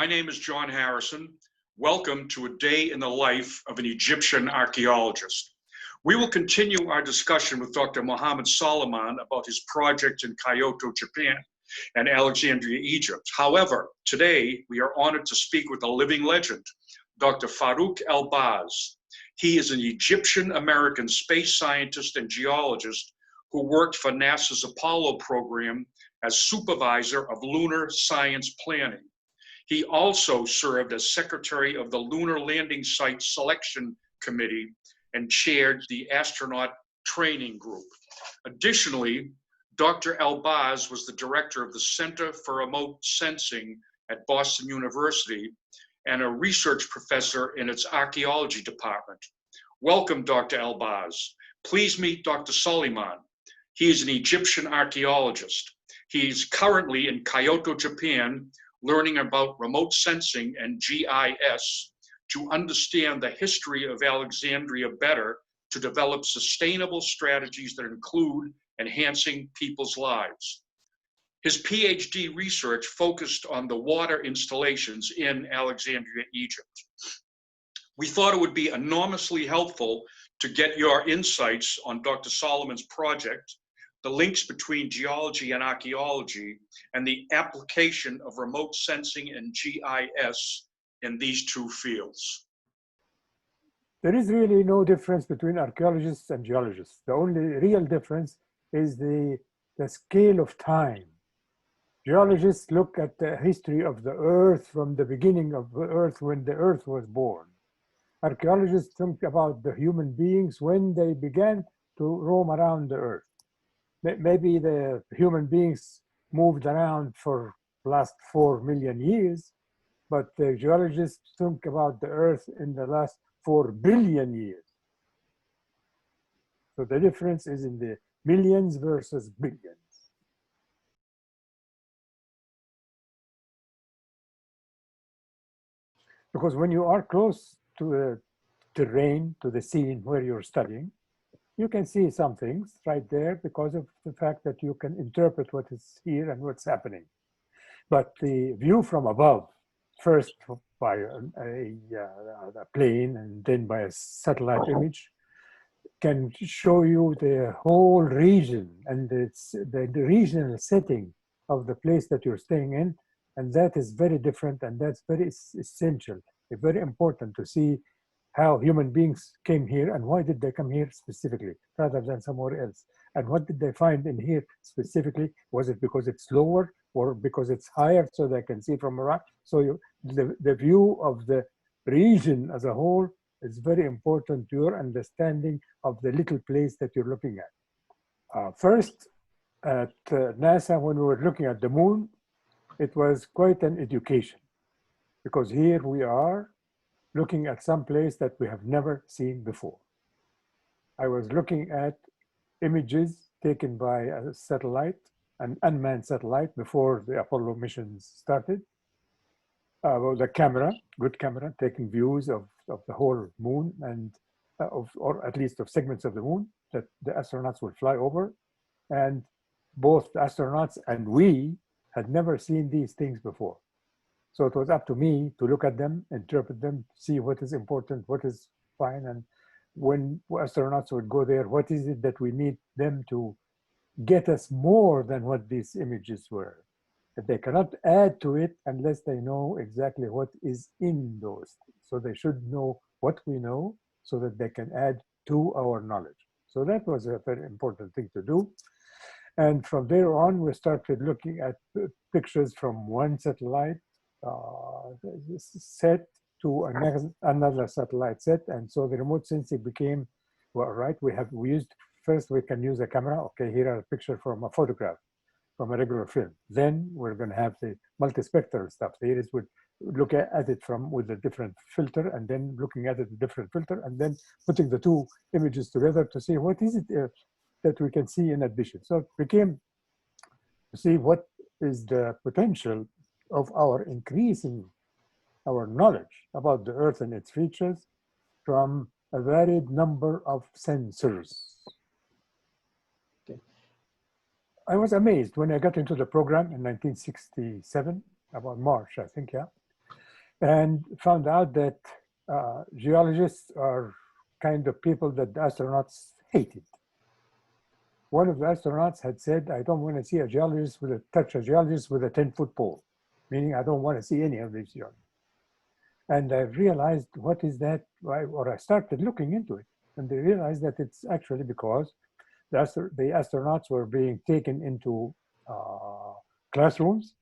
My name is John Harrison. Welcome to a day in the life of an Egyptian archaeologist. We will continue our discussion with Dr. Mohammed Soliman about his project in Kyoto, Japan, and Alexandria, Egypt. However, today we are honored to speak with a living legend, Dr. Farouk El-Baz. He is an Egyptian-American space scientist and geologist who worked for NASA's Apollo program as supervisor of Lunar Science Planning. He also served as secretary of the Lunar Landing Site Selection Committee and chaired the Astronaut Training Group. Additionally, Dr. El-Baz was the director of the Center for Remote Sensing at Boston University and a research professor in its archaeology department. Welcome, Dr. El-Baz. Please meet Dr. Soliman. He is an Egyptian archaeologist. He is currently in Kyoto, Japan, learning about remote sensing and GIS to understand the history of Alexandria better, to develop sustainable strategies that include enhancing people's lives. His PhD research focused on the water installations in Alexandria, Egypt. We thought it would be enormously helpful to get your insights on Dr. Soliman's project, the links between geology and archaeology, and the application of remote sensing and GIS in these two fields. There is really no difference between archaeologists and geologists. The only real difference is the scale of time. Geologists look at the history of the Earth from the beginning of the Earth, when the Earth was born. Archaeologists think about the human beings when they began to roam around the Earth. Maybe the human beings moved around for the last 4 million years, but the geologists think about the Earth in the last 4 billion years. So the difference is in the millions versus billions. Because when you are close to the terrain, to the scene where you're studying, you can see some things right there because of the fact that you can interpret what is here and what's happening. But the view from above, first by a plane and then by a satellite image, can show you the whole region and it's the regional setting of the place that you're staying in. And that is very different, and that's very essential. It's very important to see how human beings came here and why did they come here specifically rather than somewhere else. And what did they find in here specifically? Was it because it's lower or because it's higher so they can see from around? So the view of the region as a whole is very important to your understanding of the little place that you're looking at. First, at NASA, when we were looking at the moon, it was quite an education because here we are looking at some place that we have never seen before. I was looking at images taken by a satellite, an unmanned satellite, before the Apollo missions started. With a camera, good camera, taking views of the whole moon and or at least of segments of the moon that the astronauts will fly over. And both the astronauts and we had never seen these things before. So it was up to me to look at them, interpret them, see what is important, what is fine, and when astronauts would go there, what is it that we need them to get us more than what these images were. That they cannot add to it unless they know exactly what is in those things. So they should know what we know so that they can add to our knowledge. So that was a very important thing to do. And from there on, we started looking at pictures from one satellite set to another satellite set. And so the remote sensing became, well, right, we used, first we can use a camera. Okay, here are a picture from a photograph, from a regular film. Then we're going to have the multispectral stuff. Here is would look at it from with a different filter, and then looking at it with a different filter, and then putting the two images together to see what is it that we can see in addition. So it became to see what is the potential of our increasing our knowledge about the Earth and its features from a varied number of sensors. Okay. I was amazed when I got into the program in 1967, about March, I think, yeah. and found out that geologists are kind of people that the astronauts hated. One of the astronauts had said, I don't want to see a geologist with touch a geologist with a 10-foot pole, meaning I don't want to see any of these geologists. And I realized, what is that? Or I started looking into it. And I realized that it's actually because the astronauts were being taken into classrooms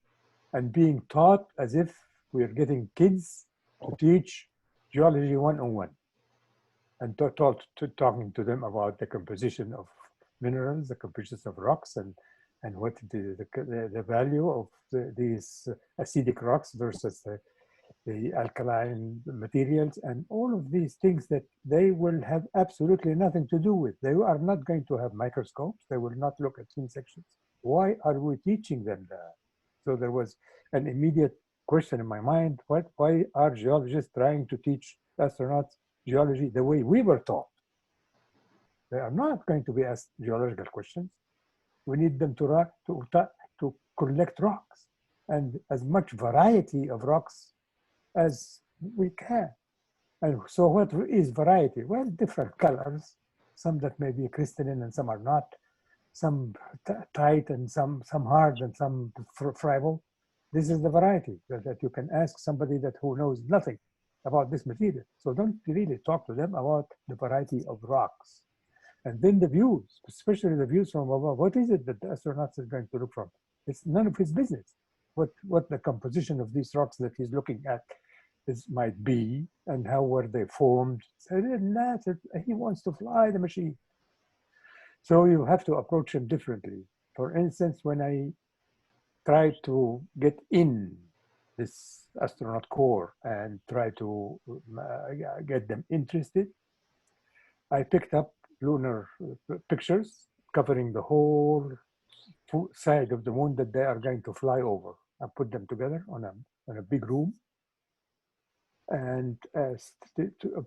and being taught as if we're getting kids to teach geology one-on-one, and talking to them about the composition of minerals, the composition of rocks, and what the value of these acidic rocks versus the alkaline materials, and all of these things that they will have absolutely nothing to do with. They are not going to have microscopes. They will not look at thin sections. Why are we teaching them that? So there was an immediate question in my mind: why are geologists trying to teach astronauts geology the way we were taught? They are not going to be asked geological questions. We need them to collect rocks, and as much variety of rocks as we can. And so what is variety? Well, different colors, some that may be crystalline and some are not, some tight and some hard and some friable. This is the variety that you can ask somebody who knows nothing about this material. So don't really talk to them about the variety of rocks. And then the views, especially the views from above. What is it that the astronauts is going to look from? It's none of his business. What the composition of these rocks that he's looking at might be, and how were they formed. So he wants to fly the machine. So you have to approach him differently. For instance, when I tried to get in this astronaut corps and try to get them interested, I picked up lunar pictures covering the whole side of the moon that they are going to fly over. I put them together on a big room, and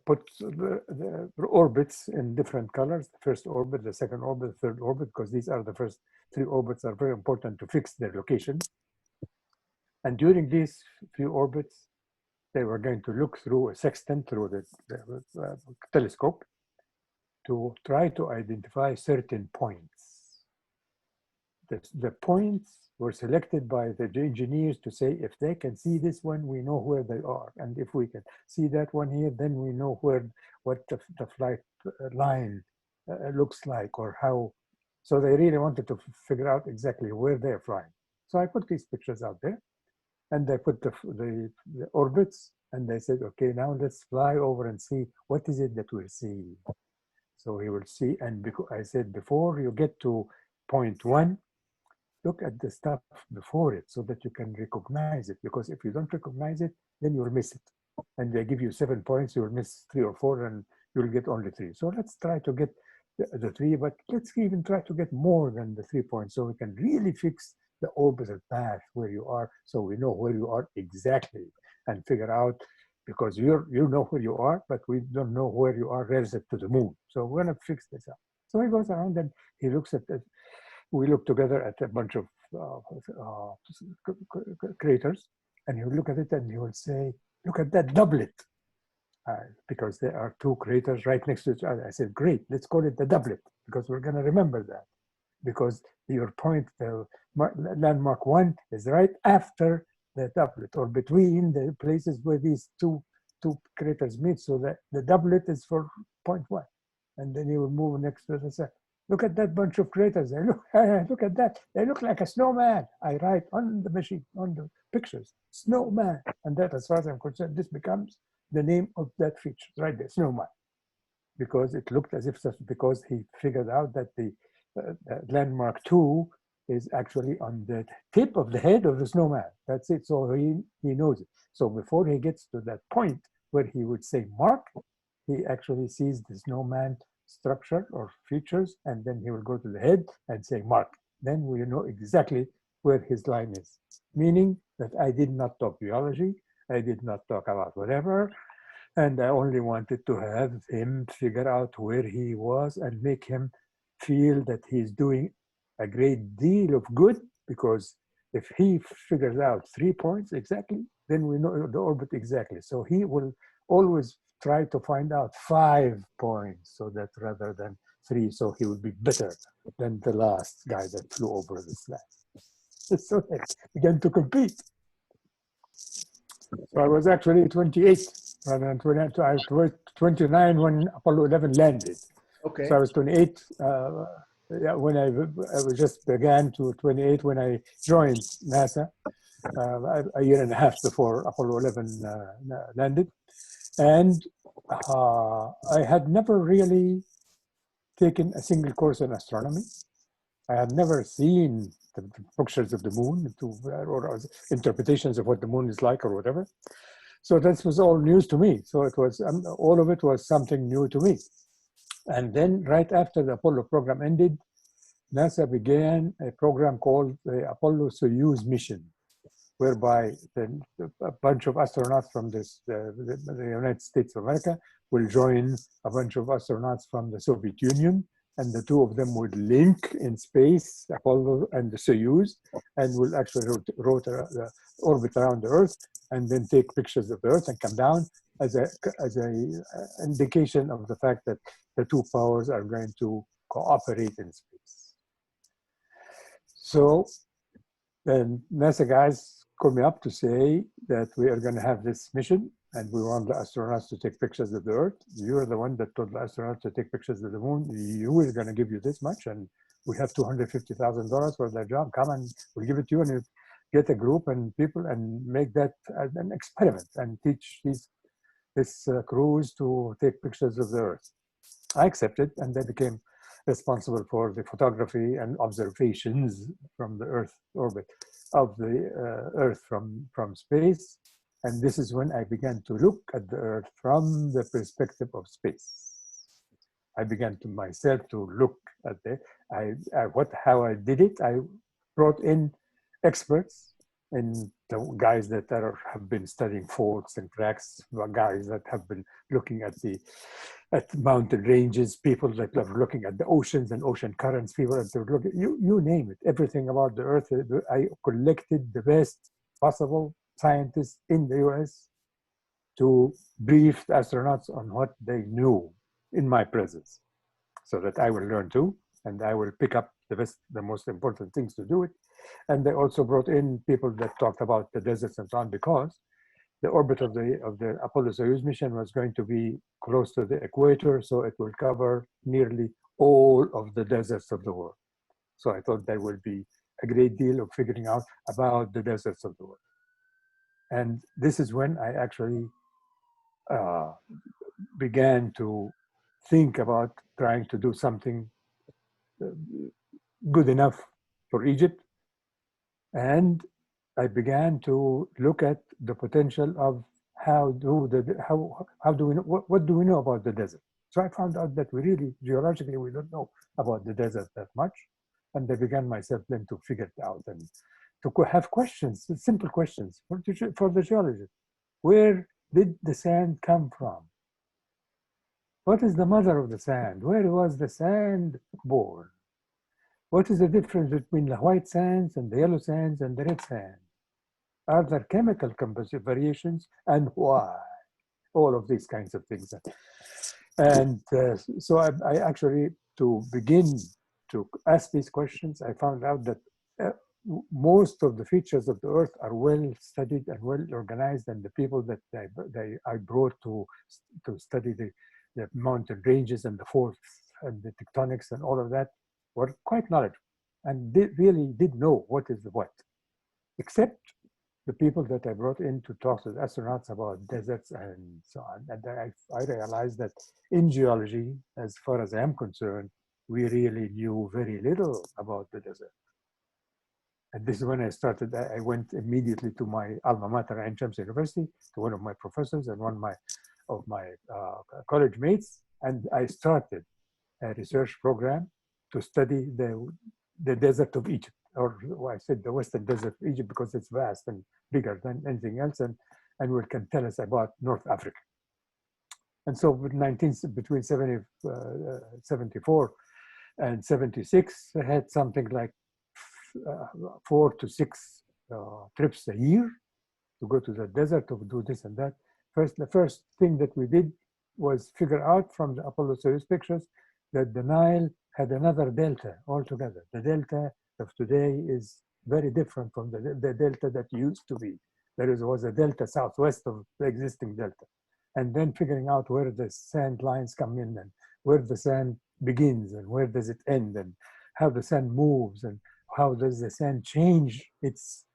put the orbits in different colors: the first orbit, the second orbit, the third orbit, because these are the first 3 orbits are very important to fix their location. And during these few orbits, they were going to look through a sextant, through the telescope, to try to identify certain points. The points were selected by the engineers to say, if they can see this one, we know where they are. And if we can see that one here, then we know what the flight line looks like, or how. So they really wanted to figure out exactly where they're flying. So I put these pictures out there, and they put the orbits, and they said, okay, now let's fly over and see what is it that we'll see. So he will see, and because I said, before you get to point 1, look at the stuff before it so that you can recognize it, because if you don't recognize it, then you'll miss it. And they give you 7 points, you'll miss 3 or 4, and you'll get only 3. So let's try to get the 3, but let's even try to get more than the 3 points, so we can really fix the orbital path where you are, so we know where you are exactly, and figure out, because you know where you are, but we don't know where you are relative to the moon. So we're gonna fix this up. So he goes around and he looks at it. We look together at a bunch of craters, and he will look at it and he will say, look at that doublet. Because there are 2 craters right next to each other. I said, great, let's call it the doublet, because we're gonna remember that. Because your point, landmark 1 is right after the doublet, or between the places where these two craters meet. So that the doublet is for point 1. And then you will move next to the second. Look at that bunch of craters. Look at that. They look like a snowman. I write on the machine, on the pictures, snowman. And that, as far as I'm concerned, this becomes the name of that feature, right there, snowman. Because it looked as if, because he figured out that the landmark 2 is actually on the tip of the head of the snowman. That's it. So he knows it. So before he gets to that point where he would say mark, he actually sees the snowman structure or features, and then he will go to the head and say mark. Then we know exactly where his line is. Meaning that I did not talk geology, I did not talk about whatever, and I only wanted to have him figure out where he was and make him feel that he's doing a great deal of good, because if he figures out 3 points exactly, then we know the orbit exactly. So he will always try to find out 5 points, so that rather than 3, so he would be better than the last guy that flew over this land. So they began to compete. So I was actually 28 rather than 29. I was 29 when Apollo 11 landed. Okay. So I was 28 when I was just began to 28 when I joined NASA a year and a half before Apollo 11 landed. And I had never really taken a single course in astronomy. I had never seen the pictures of the moon or interpretations of what the moon is like or whatever. So this was all news to me. So it was all of it was something new to me. And then right after the Apollo program ended, NASA began a program called the Apollo-Soyuz mission, whereby a bunch of astronauts from the United States of America will join a bunch of astronauts from the Soviet Union, and the two of them would link in space, Apollo and the Soyuz, and will actually orbit around the Earth, and then take pictures of the Earth and come down as a indication of the fact that the two powers are going to cooperate in space. So then NASA guys called me up to say that we are going to have this mission and we want the astronauts to take pictures of the Earth. You're the one that told the astronauts to take pictures of the moon. You are going to give you this much, and we have $250,000 for that job. Come and we'll give it to you, and you get a group and people and make that an experiment and teach this crews to take pictures of the Earth. I accepted, and they became responsible for the photography and observations from the Earth orbit of the Earth from space. And this is when I began to look at the Earth from the perspective of space. I began to myself to look at how I did it. I brought in experts and the guys that have been studying faults and cracks, guys that have been looking at mountain ranges, people that are looking at the oceans and ocean currents, people that are looking, you name it, everything about the Earth. I collected the best possible scientists in the US to brief the astronauts on what they knew in my presence, so that I will learn too, and I will pick up the most important things to do it. And they also brought in people that talked about the deserts and so on, because the orbit of the Apollo-Soyuz mission was going to be close to the equator, so it will cover nearly all of the deserts of the world. So I thought there will be a great deal of figuring out about the deserts of the world. And this is when I actually began to think about trying to do something good enough for Egypt. And I began to look at the potential of what do we know about the desert? So I found out that geologically, we don't know about the desert that much. And I began myself then to figure it out and to have questions, simple questions for the geologist. Where did the sand come from? What is the mother of the sand? Where was the sand born? What is the difference between the white sands and the yellow sands and the red sand? Are there chemical composition variations, and why? All of these kinds of things. And so I actually, to begin to ask these questions, I found out that most of the features of the Earth are well studied and well organized, and the people that I brought to study the mountain ranges and the faults and the tectonics and all of that were quite knowledgeable and really did know what is what, except the people that I brought in to talk to the astronauts about deserts and so on. And I realized that in geology, as far as I'm concerned, we really knew very little about the desert. And this is when I started. I went immediately to my alma mater, Ain Shams University, to one of my professors and one of my college mates, and I started a research program to study the desert of Egypt, or I said the Western Desert of Egypt because it's vast and bigger than anything else, and what can tell us about North Africa. And so between 74 and 76, I had something like 4 to 6 trips a year to go to the desert to do this and that. The first thing that we did was figure out from the Apollo Soyuz pictures that the Nile had another delta altogether. The delta of today is very different from the delta that used to be. There was a delta southwest of the existing delta. And then figuring out where the sand lines come in and where the sand begins and where does it end and how the sand moves and how does the sand change its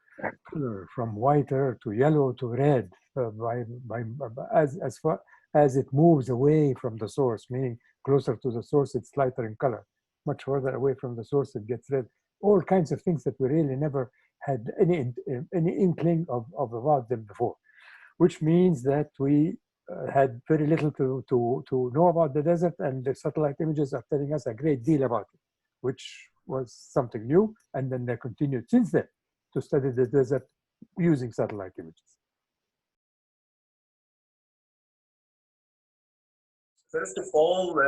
color from whiter to yellow to red as far as it moves away from the source, meaning closer to the source, it's lighter in color. Much further away from the source, it gets red. All kinds of things that we really never had any inkling of about them before, which means that we had very little to know about the desert, and the satellite images are telling us a great deal about it, which was something new. And then they continued since then to study the desert using satellite images. First of all,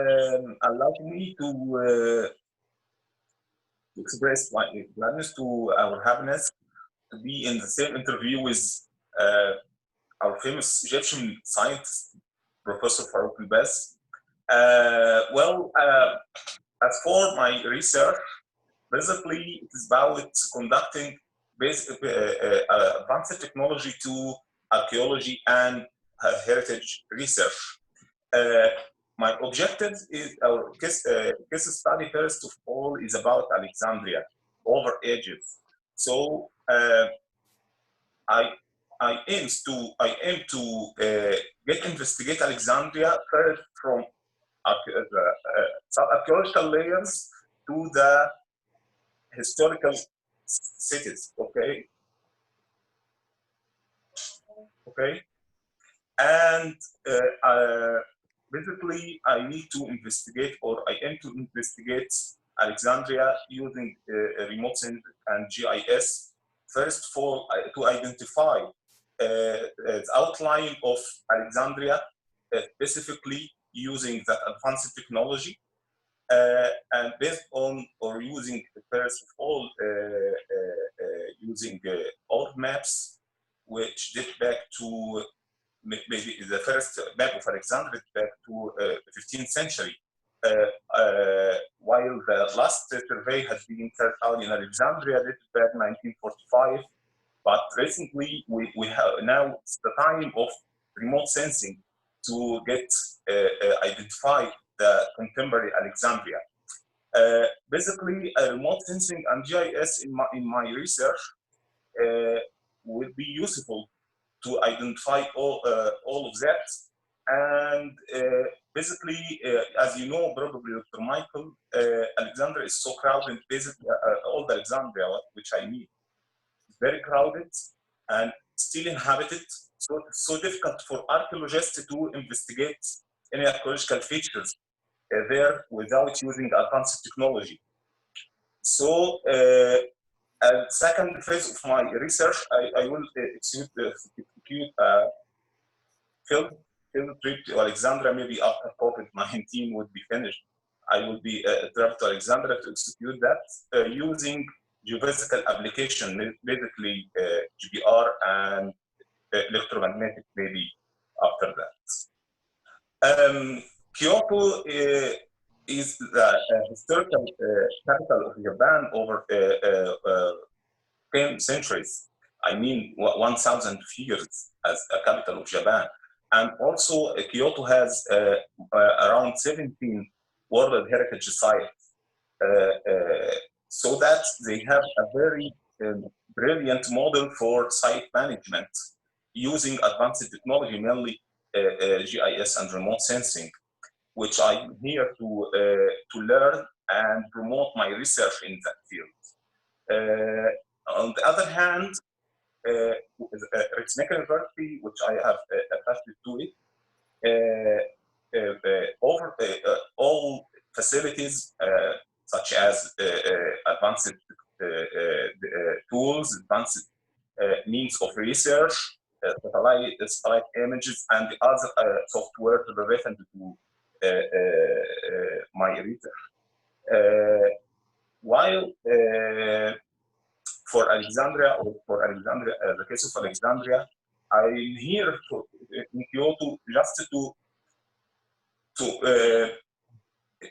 allow me to express my gladness to our happiness to be in the same interview with our famous Egyptian scientist, Professor Farouk El-Baz. As for my research, basically it is about conducting advanced technology to archaeology and heritage research. My objective is our case study, first of all, is about Alexandria over ages. So I aim to investigate Alexandria first from archaeological layers to the historical cities. Okay. And basically, I need to investigate, or I aim to investigate Alexandria using remote sensing and GIS. First of all, to identify the outline of Alexandria, specifically using the advanced technology, and based on or using, first of all, using old maps, which date back to maybe the first map of Alexandria back to the 15th century, while the last survey has been carried out in Alexandria dated back 1945. But recently, we have now it's the time of remote sensing to get identify the contemporary Alexandria. Basically, remote sensing and GIS in my research will be useful to identify all of that. And basically, as you know, probably Dr. Michael, Alexandria is so crowded. Basically, all the Alexandria, which I mean, is very crowded and still inhabited. So it's so difficult for archaeologists to investigate any archaeological features there without using advanced technology. So, second phase of my research, I will execute field trip to Alexandria. Maybe after COVID-19 would be finished, I will be traveled to Alexandria to execute that using geophysical application, basically GPR and electromagnetic, maybe after that. Kyoto is the historical capital of Japan over 10 centuries. I mean, 1,000 years as a capital of Japan. And also, Kyoto has around 17 World Heritage Sites. So that they have a very brilliant model for site management using advanced technology, mainly GIS and remote sensing, which I'm here to learn and promote my research in that field. On the other hand, Ritsneka University, which I have attached to it, over all facilities such as advanced tools, advanced means of research, satellite images, and the other software relevant to my research. While for Alexandria, the case of Alexandria, I'm here in Kyoto just to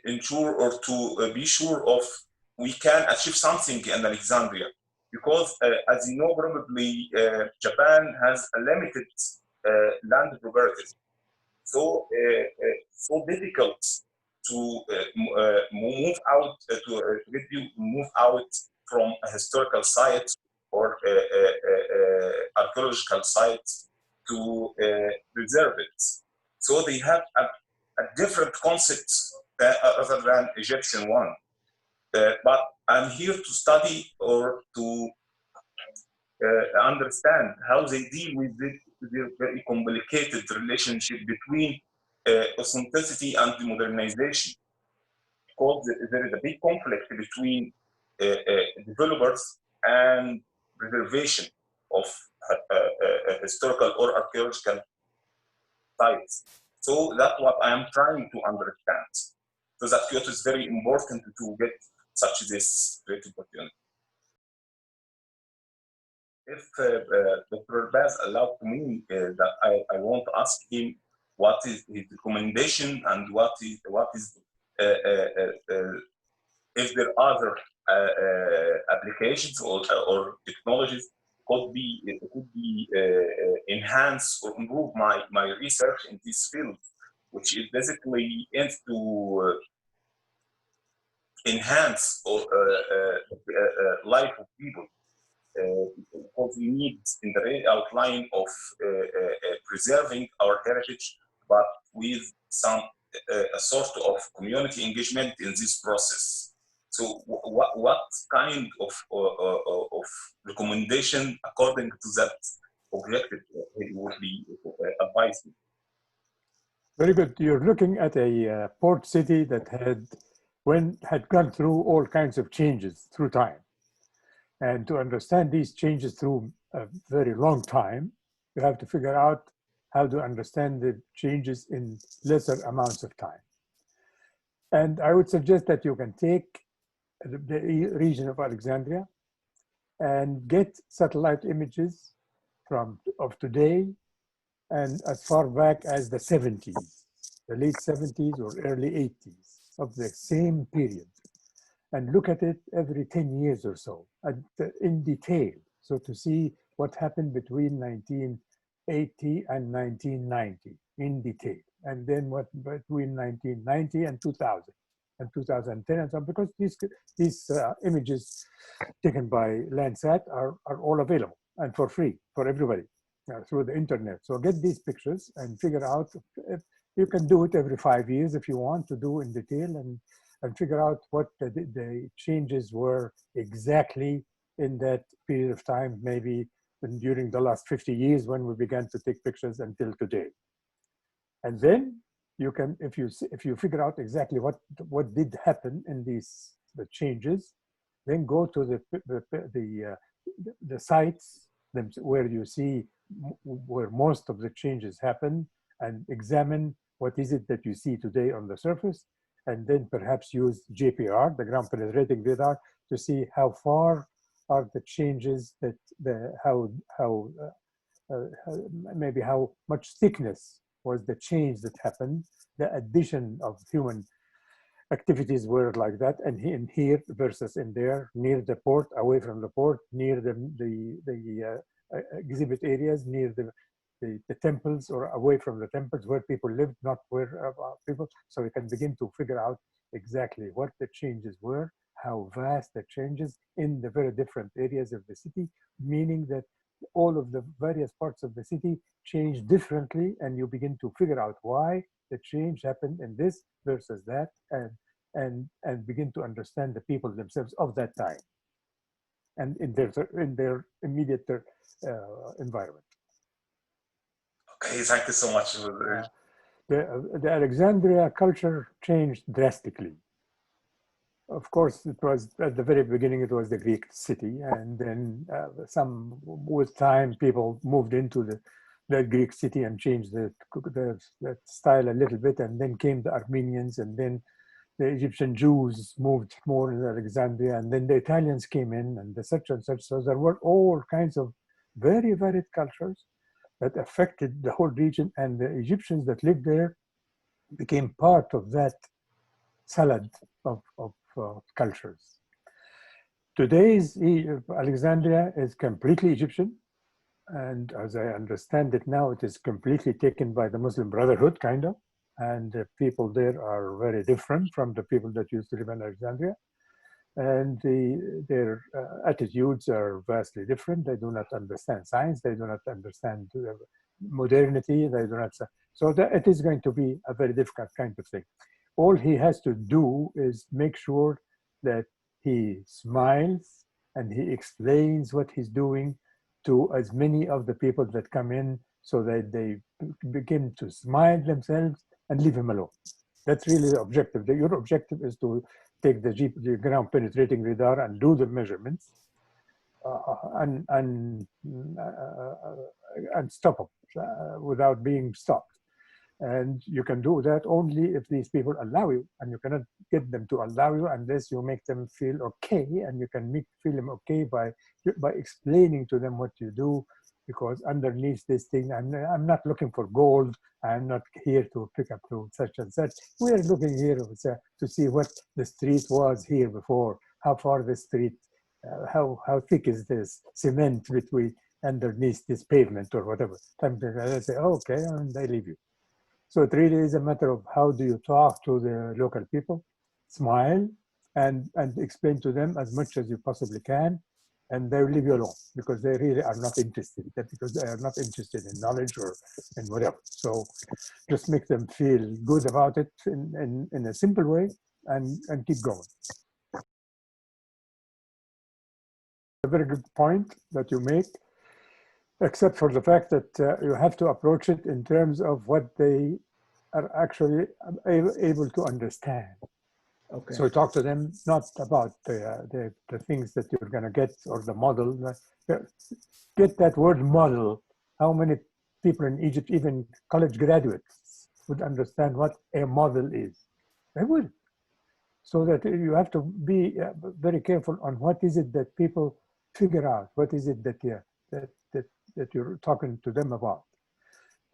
ensure or to be sure of we can achieve something in Alexandria, because as you know probably Japan has a limited land properties, so so difficult to move out to get you move out from a historical site or archaeological site to preserve it. So they have a different concept other than Egyptian one. But I'm here to study or to understand how they deal with the very complicated relationship between authenticity and modernization. Because there is a big conflict between developers and preservation of historical or archaeological sites. So that's what I am trying to understand. So that Kyoto is very important to get such this great opportunity. If Dr. El-Baz allowed to me that I want to ask him what is his recommendation and what is if there are other applications or technologies could be enhance or improve my research in this field, which is basically aims to enhance or life of people. Because we need in the outline of preserving our heritage, but with some a sort of community engagement in this process. So, what kind of recommendation according to that objective would be advised? Very good. You're looking at a port city that had gone through all kinds of changes through time. And to understand these changes through a very long time, you have to figure out how to understand the changes in lesser amounts of time. And I would suggest that you can take the region of Alexandria and get satellite images of today and as far back as the 70s, the late 70s or early 80s of the same period, and look at it every 10 years or so in detail. So to see what happened between 1980 and 1990 in detail, and then what between 1990 and 2000 and 2010 and so on, because these images taken by Landsat are all available and for free for everybody through the internet. So get these pictures and figure out if you can do it every 5 years if you want to do in detail, and figure out what the changes were exactly in that period of time, maybe during the last 50 years when we began to take pictures until today. And then you can, if you figure out exactly what did happen in the changes, then go to the sites where you see where most of the changes happen and examine what is it that you see today on the surface, and then perhaps use JPR, the ground penetrating radar, to see how far are the changes that maybe how much thickness was the change that happened, the addition of human activities were like that, and in here versus in there, near the port, away from the port, near the exhibit areas, near the temples or away from the temples where people lived, not where people. So we can begin to figure out exactly what the changes were, how vast the changes in the very different areas of the city, meaning that all of the various parts of the city change differently, and you begin to figure out why the change happened in this versus that, and begin to understand the people themselves of that time and in their immediate environment. Okay, thank you so much. The Alexandria culture changed drastically. Of course, it was at the very beginning, it was the Greek city, and then with time, people moved into the Greek city and changed the style a little bit, and then came the Armenians, and then the Egyptian Jews moved more in Alexandria, and then the Italians came in, and the such and such. So there were all kinds of very varied cultures that affected the whole region, and the Egyptians that lived there became part of that salad of cultures. Today's Alexandria is completely Egyptian, and as I understand it now, it is completely taken by the Muslim Brotherhood, kind of, and the people there are very different from the people that used to live in Alexandria, and their attitudes are vastly different. They do not understand science, they do not understand modernity, they do not, so that it is going to be a very difficult kind of thing. All he has to do is make sure that he smiles and he explains what he's doing to as many of the people that come in, so that they begin to smile themselves and leave him alone. That's really the objective. Your objective is to take the ground penetrating radar and do the measurements and stop them without being stopped. And you can do that only if these people allow you, and you cannot get them to allow you unless you make them feel okay, and you can feel them okay by explaining to them what you do, because underneath this thing, I'm not looking for gold, I'm not here to pick up to such and such. We are looking here to see what the street was here before, how far the street, how thick is this cement between underneath this pavement or whatever. Sometimes I say, oh, okay, and they leave you. So it really is a matter of how do you talk to the local people, smile, and explain to them as much as you possibly can, and they will leave you alone because they really are not interested. That's because they are not interested in knowledge or in whatever. So just make them feel good about it in a simple way, and keep going. A very good point that you make, except for the fact that you have to approach it in terms of what they are actually able to understand. Okay. So talk to them not about the things that you're going to get or the model. Get that word model. How many people in Egypt, even college graduates, would understand what a model is? They would. So that you have to be very careful on what is it that people figure out. What is it that you're talking to them about?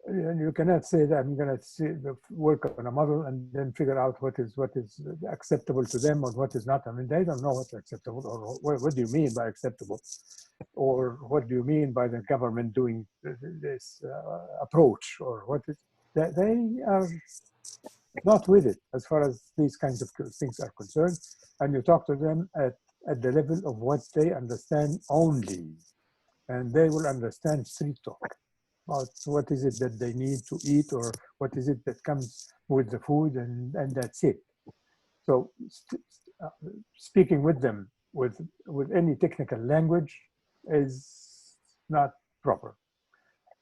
And you cannot say that I'm going to work on a model and then figure out what is acceptable to them or what is not. I mean, they don't know what's acceptable, or what do you mean by acceptable, or what do you mean by the government doing this approach, or what is that? They are not with it as far as these kinds of things are concerned. And you talk to them at the level of what they understand only, and they will understand street talk. What is it that they need to eat, or what is it that comes with the food, and that's it. So speaking with them with any technical language is not proper,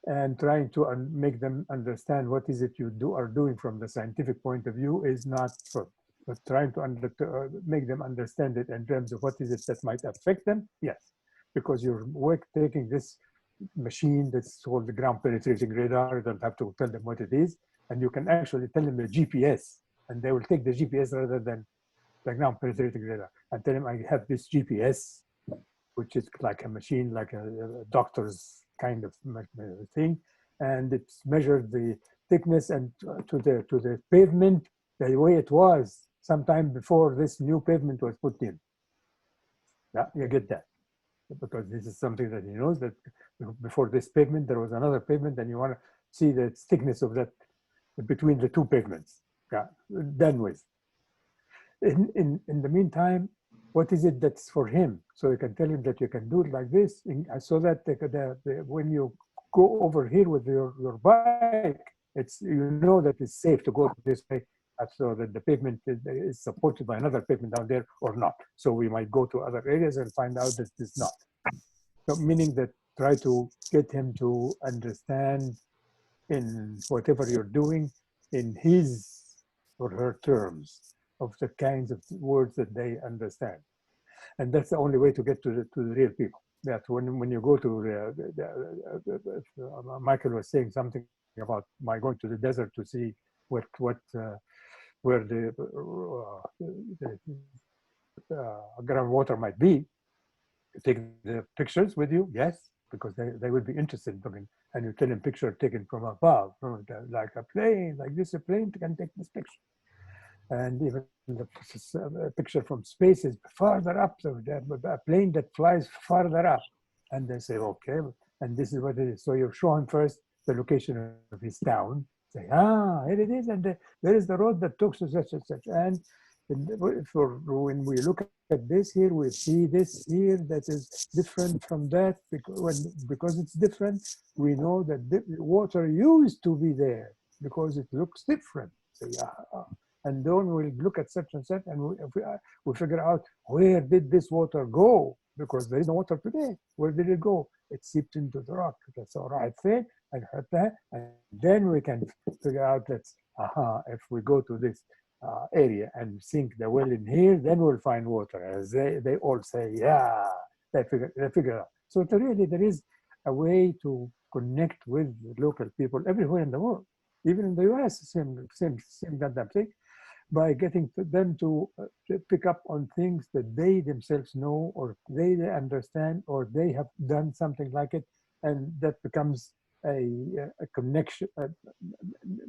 and trying to make them understand what is it you are doing from the scientific point of view is not true. But trying to make them understand it in terms of what is it that might affect them, yes, because you're taking this machine that's called the ground penetrating radar. You don't have to tell them what it is, and you can actually tell them the GPS, and they will take the GPS rather than the ground penetrating radar, and tell them I have this GPS, which is like a machine, like a doctor's kind of thing, and it's measured the thickness and to the pavement the way it was sometime before this new pavement was put in. Yeah, you get that. Because this is something that he knows, that before this pavement, there was another pavement, and you want to see the thickness of that between the two pavements. Yeah, done with. In the meantime, what is it that's for him? So you can tell him that you can do it like this, so that when you go over here with your bike, you know that it's safe to go this way, so that the pavement is supported by another pavement down there or not. So we might go to other areas and find out that it's not. So meaning that try to get him to understand in whatever you're doing in his or her terms of the kinds of words that they understand. And that's the only way to get to the real people. That when you go to Michael was saying something about my going to the desert to see where the groundwater might be. You take the pictures with you, yes, because they would be interested in looking and you tell him picture taken from above, like a plane, like this, a plane can take this picture. And even the picture from space is farther up, so a plane that flies farther up. And they say, okay, and this is what it is. So you show him first the location of his town. Say, here it is, and there is the road that talks to such and such. And when we look at this here, we see this here that is different from that. Because it's different, we know that the water used to be there because it looks different. So, and then we'll look at such and such, and we figure out where did this water go, because there is no water today. Where did it go? It seeped into the rock. That's all right thing, and then we can figure out that if we go to this area and sink the well in here, then we'll find water. As they all say, yeah, they figure out. So really, there is a way to connect with local people everywhere in the world, even in the US, same goddamn thing, by getting them to pick up on things that they themselves know, or they understand, or they have done something like it, and that becomes a connection.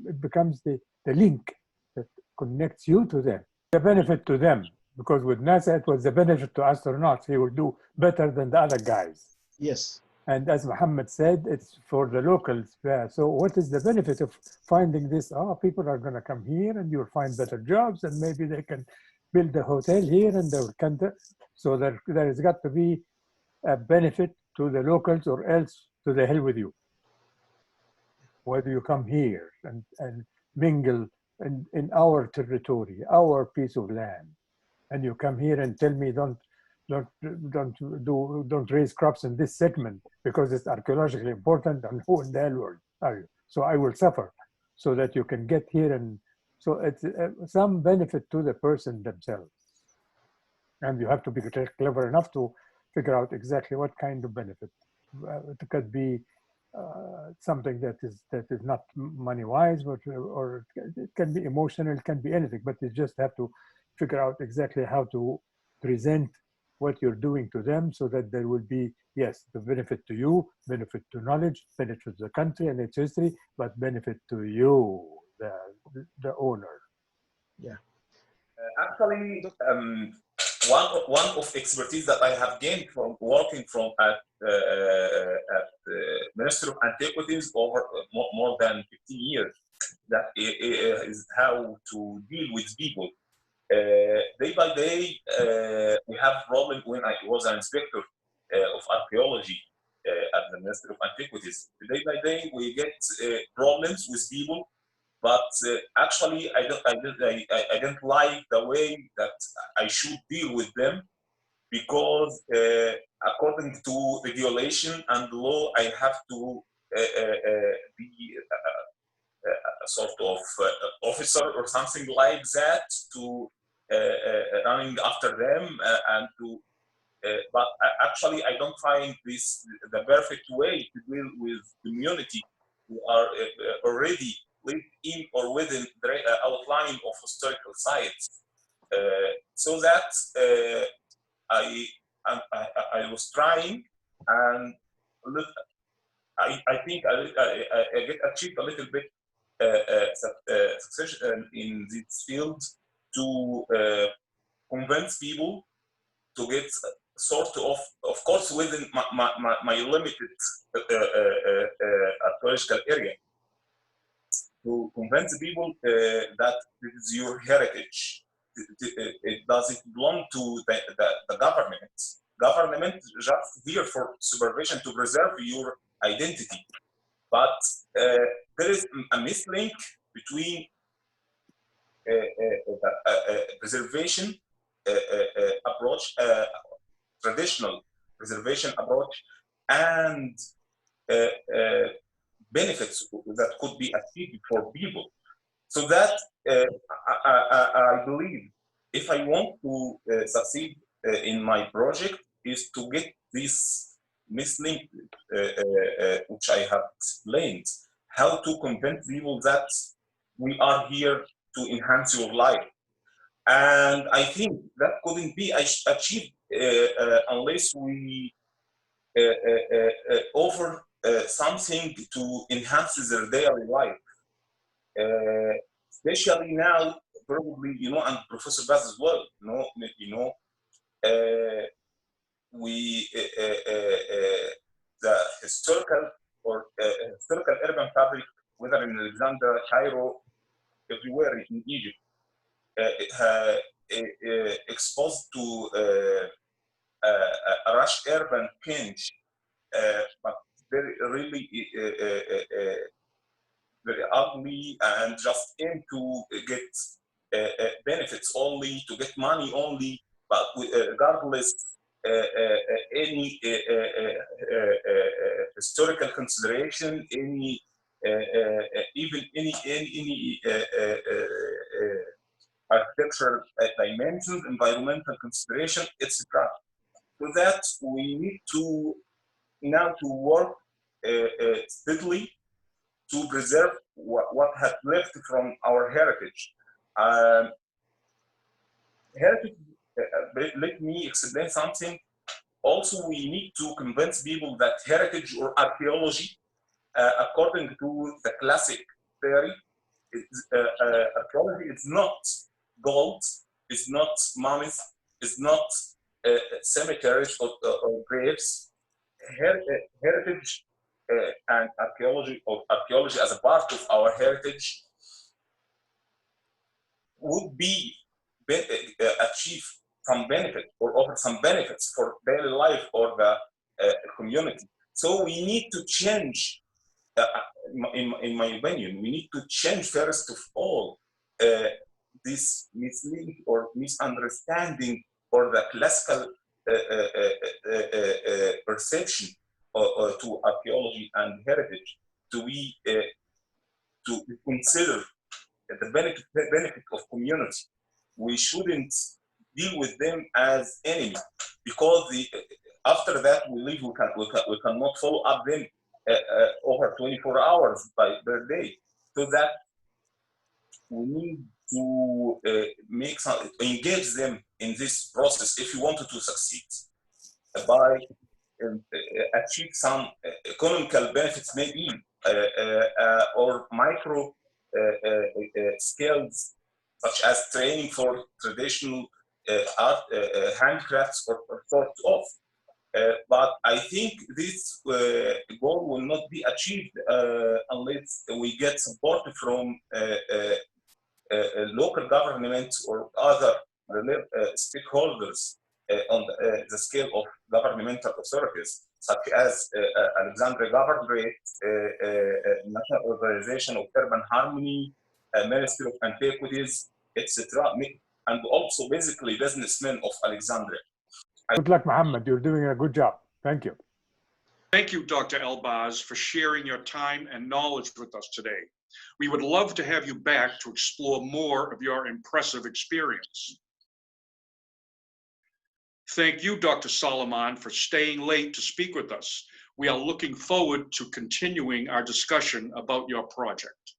It becomes the link that connects you to them, the benefit to them. Because with NASA, it was the benefit to astronauts. He will do better than the other guys. Yes. And as Muhammad said, it's for the locals. So what is the benefit of finding this? People are going to come here and you'll find better jobs, and maybe they can build a hotel here and they'll come there. So there has got to be a benefit to the locals, or else to the hell with you. Whether you come here and mingle in our territory, our piece of land, and you come here and tell me don't raise crops in this segment because it's archaeologically important, and who in the hell are you? So I will suffer so that you can get here. And so it's some benefit to the person themselves. And you have to be clever enough to figure out exactly what kind of benefit. It could be something that is not money-wise, but or it can be emotional, it can be anything, but you just have to figure out exactly how to present what you're doing to them, so that there will be, yes, the benefit to you, benefit to knowledge, benefit to the country and its history, but benefit to you, the owner. Yeah. Actually, one of expertise that I have gained from working at Ministry of Antiquities over more than 15 years, that is how to deal with people. Day by day, we have problems. When I was an inspector of archaeology at the Ministry of Antiquities, day by day we get problems with people. But actually, I don't like the way that I should deal with them, because according to regulation and law, I have to be a sort of officer or something like that, to running after them and to. But actually, I don't find this the perfect way to deal with community who are already live in or within the outline of historical sites. So that I was trying, and I think I get achieved a little bit success in this field, to convince people to get sort of course, within my limited archaeological area, to convince people that this is your heritage. It doesn't belong to the government. Government is just here for supervision to preserve your identity. But there is a mislink between preservation approach, traditional preservation approach, and benefits that could be achieved for people. So that I believe, if I want to succeed in my project, is to get this mislink, which I have explained, how to convince people that we are here to enhance your life. And I think that couldn't be achieved unless we something to enhance their daily life. Especially now, probably, and Professor Baz as well, we the historical or historical urban fabric, whether in Alexandria, Cairo, everywhere in Egypt, exposed to a rush urban change, but very really very ugly, and just aim to get benefits only, to get money only, but regardless any historical consideration, any even any architectural dimensions, environmental consideration, etc. For that, we need to now to work steadily to preserve what had left from our heritage. Heritage, let me explain something. Also, we need to convince people that heritage or archaeology, according to the classic theory, archaeology is not gold, is not mummies, is not cemeteries or graves. Heritage and archaeology, or archaeology as a part of our heritage, would be achieve some benefit or offer some benefits for daily life or the community. So we need to change, in my opinion, we need to change first of all this misleading or misunderstanding or the classical perception to archaeology and heritage to be to consider the benefit of community. We shouldn't deal with them as enemy, because after that we cannot follow up them over 24 hours per day. So that we need to engage them in this process if you wanted to succeed, by achieve some economical benefits, maybe, or micro skills, such as training for traditional art, handcrafts, or sort of. But I think this goal will not be achieved unless we get support from local governments or other stakeholders on the scale of governmental authorities, such as Alexandria Governorate, National Organization of Urban Harmony, Ministry of Antiquities, etc., and also basically businessmen of Alexandria. Good luck, Mohammed. You're doing a good job. Thank you. Thank you, Dr. El-Baz, for sharing your time and knowledge with us today. We would love to have you back to explore more of your impressive experience. Thank you, Dr. Soliman, for staying late to speak with us. We are looking forward to continuing our discussion about your project.